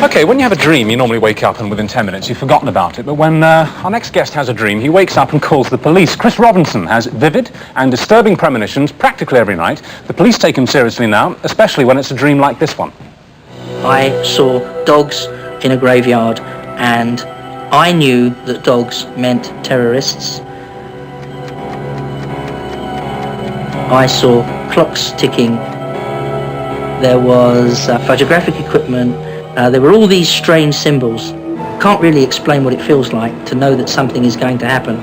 Okay, when you have a dream, you normally wake up and within 10 minutes you've forgotten about it. But when our next guest has a dream, he wakes up and calls the police. Chris Robinson has vivid and disturbing premonitions practically every night. The police take him seriously now, especially when it's a dream like this one. I saw dogs in a graveyard, and I knew that dogs meant terrorists. I saw clocks ticking. There was photographic equipment. There were all these strange symbols. Can't really explain what it feels like to know that something is going to happen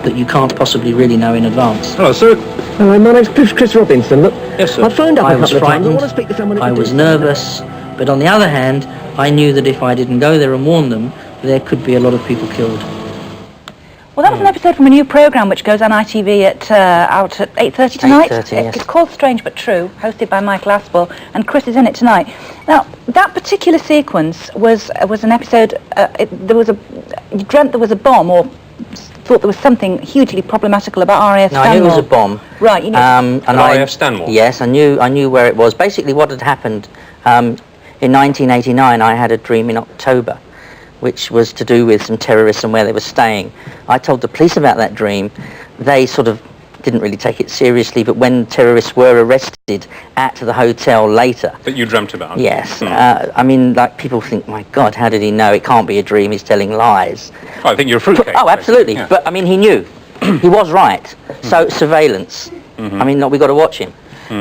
that you can't possibly really know in advance. Hello, sir. Hello, my name's Chris Robinson. Look, yes, sir. I phoned up I a was couple of times. I frightened. want to speak to someone. I was nervous, but on the other hand, I knew that if I didn't go there and warn them, there could be a lot of people killed. Well, that was an episode from a new programme which goes on ITV out at 8:30 tonight. 8:30, yes. It's called Strange But True, hosted by Michael Aspel, and Chris is in it tonight. Now, that particular sequence was an episode. You dreamt there was a bomb, or thought there was something hugely problematical about RAF No, Stanmore. I knew it was a bomb. Right, you knew. And RAF Stanmore? Yes, I knew where it was. Basically, what had happened in 1989, I had a dream in October, which was to do with some terrorists and where they were staying. I told the police about that dream. They sort of didn't really take it seriously, but when terrorists were arrested at the hotel later... That you dreamt about? Yes. I mean, like, people think, my God, how did he know? It can't be a dream, he's telling lies. Oh, I think you're a fruitcake. Oh, absolutely. Yeah. But, I mean, he knew. He was right. So, surveillance. I mean, we got to watch him.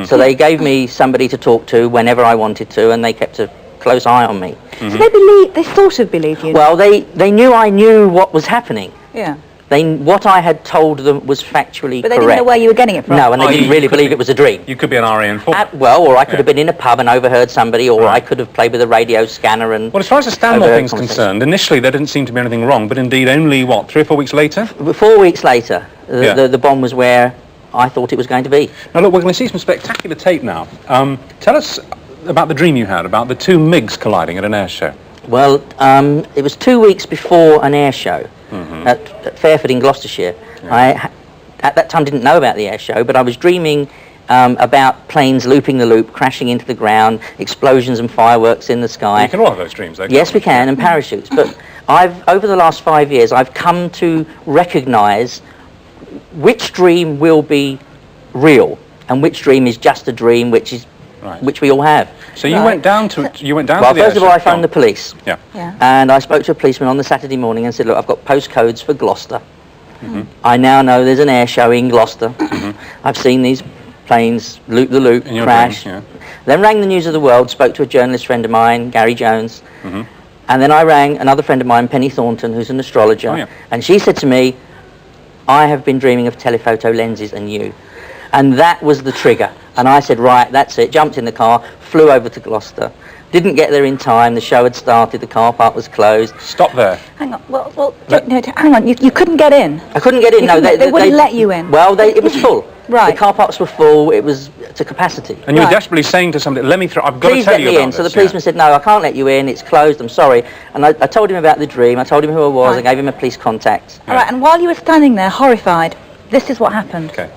So they gave me somebody to talk to whenever I wanted to, and they kept a close eye on me. So they sort of believe you. Well, they knew I knew what was happening. Yeah. What I had told them was factually correct. But they didn't know where you were getting it from. No, and they didn't really believe it was a dream. You could be an RA informant. Or I could have been in a pub and overheard somebody, or I could have played with a radio scanner and... Well, as far as the Stanmore thing's concerned, initially there didn't seem to be anything wrong, but indeed only, 3 or 4 weeks later? 4 weeks later, the bomb was where I thought it was going to be. Now look, we're going to see some spectacular tape now. Tell us about the dream you had, about the two MiGs colliding at an air show. Well, it was 2 weeks before an air show at Fairford in Gloucestershire. Yeah. I, at that time, didn't know about the air show, but I was dreaming about planes looping the loop, crashing into the ground, explosions and fireworks in the sky. You can all have those dreams, though. Yes, we can, and parachutes. But over the last 5 years, I've come to recognise which dream will be real and which dream is just a dream, which we all have. So you went down to the Well, first of all, I phoned the police. Yeah. And I spoke to a policeman on the Saturday morning and said, look, I've got postcodes for Gloucester. I now know there's an air show in Gloucester. I've seen these planes loop the loop, crash. Then rang the News of the World, spoke to a journalist friend of mine, Gary Jones. And then I rang another friend of mine, Penny Thornton, who's an astrologer. And she said to me, I have been dreaming of telephoto lenses and you. And that was the trigger. And I said, right, that's it. Jumped in the car, flew over to Gloucester. Didn't get there in time. The show had started. The car park was closed. Stop there. Hang on. Hang on. You couldn't get in. I couldn't get in. No, they wouldn't let you in. Well, it was full. Right. The car parks were full. It was to capacity. And you were desperately saying to somebody, let me through. I've got Please to tell let you me about in. this. So the policeman said, no, I can't let you in. It's closed. I'm sorry. And I told him about the dream. I told him who I was. I gave him a police contact. All right. And while you were standing there, horrified, this is what happened. Okay.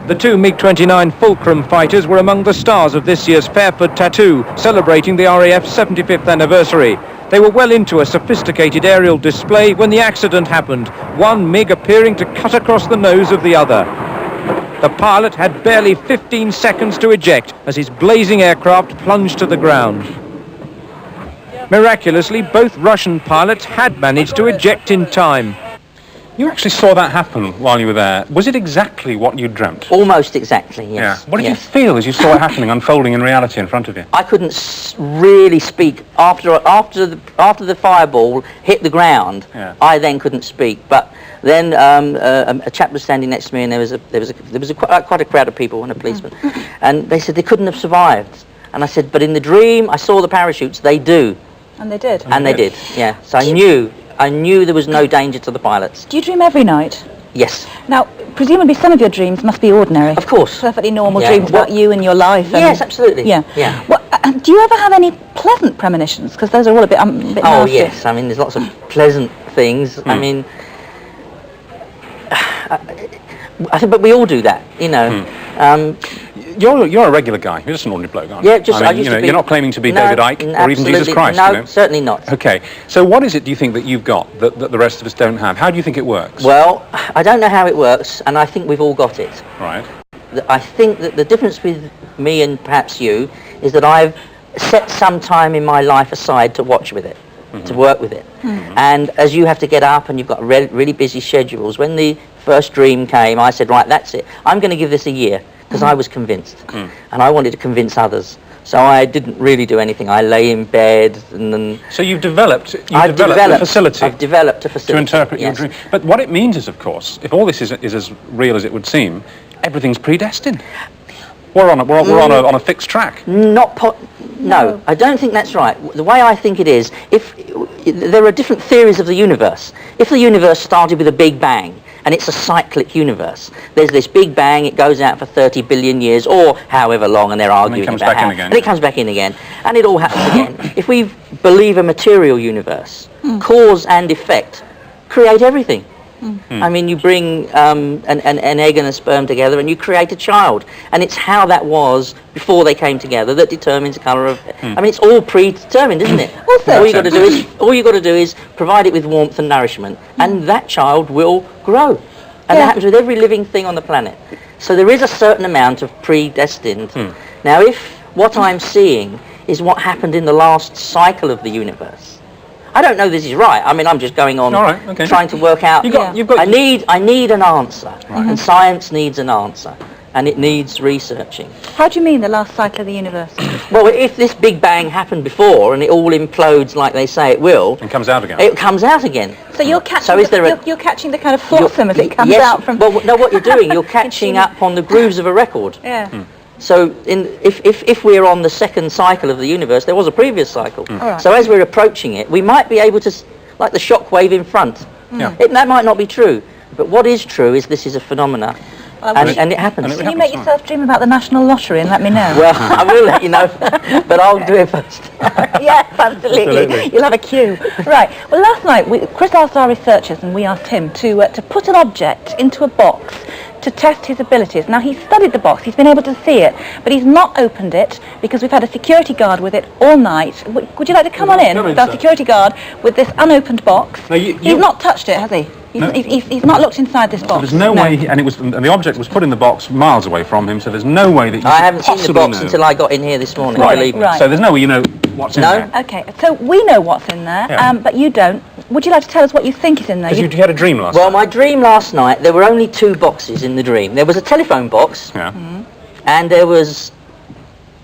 The two MiG-29 Fulcrum fighters were among the stars of this year's Fairford Tattoo, celebrating the RAF's 75th anniversary. They were well into a sophisticated aerial display when the accident happened, one MiG appearing to cut across the nose of the other. The pilot had barely 15 seconds to eject as his blazing aircraft plunged to the ground. Miraculously, both Russian pilots had managed to eject in time. You actually saw that happen while you were there. Was it exactly what you dreamt? Almost exactly, yes. Yeah. What did you feel as you saw it happening, unfolding in reality in front of you? I couldn't really speak. After the fireball hit the ground, I then couldn't speak. But then a chap was standing next to me, and there was quite a crowd of people and a policeman, and they said they couldn't have survived. And I said, but in the dream, I saw the parachutes. They do. And they did. And they did. Yeah. So I knew there was no danger to the pilots. Do you dream every night? Yes. Now, presumably some of your dreams must be ordinary. Of course. Perfectly normal dreams about you and your life. And yes, absolutely. Yeah. Yeah. Do you ever have any pleasant premonitions? Because those are all a bit nasty. Oh, yes. I mean, there's lots of pleasant things. I mean, I think, but we all do that, you know. you're a regular guy. You're just an ordinary bloke, aren't you? Yeah, just I mean, you're not claiming to be David Icke or even Jesus Christ. No, you know? certainly not. Okay. So what is it, do you think, that you've got that the rest of us don't have? How do you think it works? Well, I don't know how it works, and I think we've all got it. Right. I think that the difference with me and perhaps you is that I've set some time in my life aside to watch with it, to work with it. And as you have to get up and you've got really busy schedules, when the first dream came, I said, right, that's it. I'm going to give this a year, because I was convinced. And I wanted to convince others. So I didn't really do anything. I lay in bed and then... So you've developed a facility. I've developed a facility. To interpret your dream. But what it means is, of course, if all this is as real as it would seem, everything's predestined. We're on a fixed track. No, I don't think that's right. The way I think it is, if there are different theories of the universe. If the universe started with a Big Bang, and it's a cyclic universe, there's this Big Bang, it goes out for 30 billion years, or however long, and they're arguing about how. And it comes back in again, and it all happens again. If we believe a material universe, cause and effect create everything. I mean, you bring an egg and a sperm together and you create a child. And it's how that was before they came together that determines the colour of... I mean, it's all predetermined, isn't it? Also, all you got to do is provide it with warmth and nourishment, and that child will grow. And that happens with every living thing on the planet. So there is a certain amount of predestined. Now, if what I'm seeing is what happened in the last cycle of the universe, I don't know this is right. I mean, I'm just going on trying to work out. I need an answer, and science needs an answer, and it needs researching. How do you mean the last cycle of the universe? Well, if this Big Bang happened before and it all implodes like they say it will, and comes out again. It comes out again. So you're catching. You're catching the kind of flossom as it comes out from. Well, no, what you're doing, you're catching up on the grooves of a record. Yeah. So if we're on the second cycle of the universe, there was a previous cycle. So as we're approaching it, we might be able to, like the shock wave in front. That might not be true, but what is true is this is a phenomena, and it happens. Can you make yourself dream about the National Lottery and let me know? Well, I will let you know, but I'll do it first. Yes, absolutely. You'll have a cue. Right. Well, last night, Chris asked our researchers, and we asked him to put an object into a box to test his abilities. Now, he's studied the box, he's been able to see it, but he's not opened it because we've had a security guard with it all night. Would you like to come on in with our security guard with this unopened box? No, he's not touched it, has he? He's not looked inside this box. So there's no way, and the object was put in the box miles away from him, so there's no way that you I haven't seen the box until I got in here this morning, believe me. Right. So there's no way you know what's in there. Okay, so we know what's in there, but you don't. Would you like to tell us what you think is in there? Because you had a dream last night. Well, my dream last night, there were only two boxes in the dream. There was a telephone box, and there was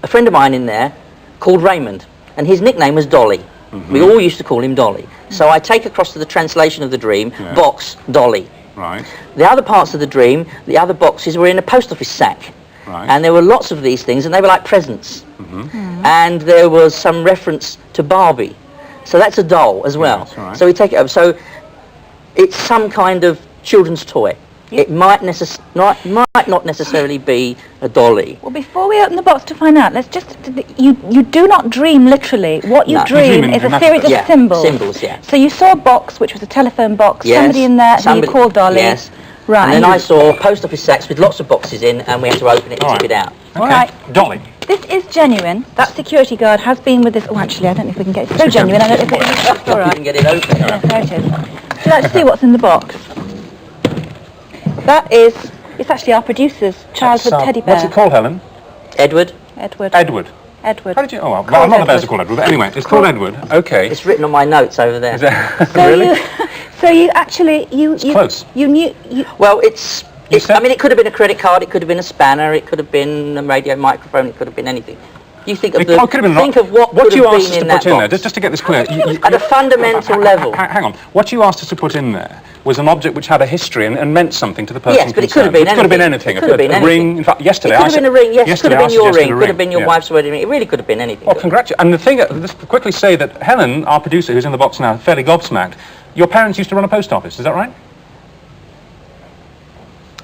a friend of mine in there called Raymond, and his nickname was Dolly. We all used to call him Dolly. So I take across to the translation of the dream, box, Dolly. Right. The other parts of the dream, the other boxes were in a post office sack. Right. And there were lots of these things, and they were like presents. And there was some reference to Barbie. So that's a doll as well. Right. So we take it over. So it's some kind of children's toy. It might not necessarily be a dolly. Well, before we open the box to find out, let's just... You do not dream literally. What you dream is a series of symbols. Symbols, yeah. So you saw a box, which was a telephone box, somebody in there that you called Dolly. Yes. Right. And then I saw post office sacks with lots of boxes in, and we had to open it and tip it out. Okay. Right. Dolly. This is genuine. That security guard has been with this... Oh, actually, I don't know if we can get it. So genuine, I don't know if it's... All right. We can get it open. Yeah, there it is. Would you like to see what's in the box? That is... It's actually our producer's childhood teddy bear. What's it called, Helen? Edward. Edward. Edward. Edward. How did you... Oh, well, I'm not the best to call Edward, but anyway, it's called Edward. Okay. It's written on my notes over there. Is that So really? So you actually... It's close. You knew... Well, I mean, it could have been a credit card, it could have been a spanner, it could have been a radio microphone, it could have been anything. You think of what could have been in that box. Just to get this clear. At a fundamental level. Hang on. What you asked us to put in there was an object which had a history and meant something to the person Yes, but it could have been anything. It could have been anything. It could have been anything. A ring. In fact, yesterday it could have been a ring. Yes, it could have been your ring. It could have been your Yeah. wife's wedding ring. It really could have been anything. Well, congratulations. And the thing, let's quickly say that Helen, our producer, who's in the box now, fairly gobsmacked. Your parents used to run a post office. Is that right?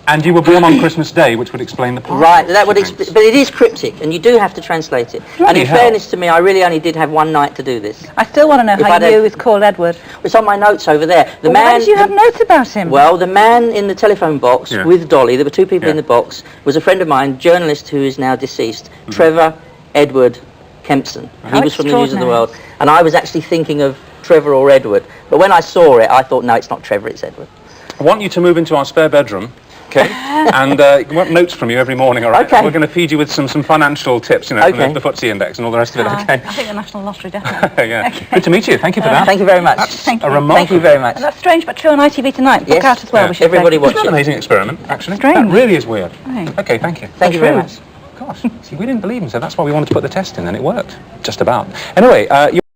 And you were born on Christmas Day, which would explain the part. Right, that would explain, but it is cryptic, and you do have to translate it. And Bloody in hell. fairness to me, I really only did have one night to do this. I still want to know If how I'd you knew had- he was called Edward. It's on my notes over there. The Well, why man. did you have notes about him? Well, the man in the telephone box Yeah. with Dolly, there were two people Yeah. in the box, was a friend of mine, journalist who is now deceased, Trevor Edward Kempson. How He was from the News of the extraordinary. World. And I was actually thinking of Trevor or Edward. But when I saw it, I thought, no, it's not Trevor, it's Edward. I want you to move into our spare bedroom, okay? And we want notes from you every morning, all right? Okay. We're going to feed you with some financial tips, you know, Okay. from the FTSE index and all the rest of it, okay? I think the National Lottery, definitely. Yeah. Good to meet you. Thank you for that. Thank you very much. Thank you. A remarkable... Thank you very much. And that's strange but true on ITV tonight. Yes. Look out as well, Yeah. we should Everybody say. watch It's an it. amazing experiment, actually. Strange. That really is weird. Right. Okay, thank you. Thank you very much. Gosh, see, we didn't believe him, so that's why we wanted to put the test in, and it worked. Just about. Anyway,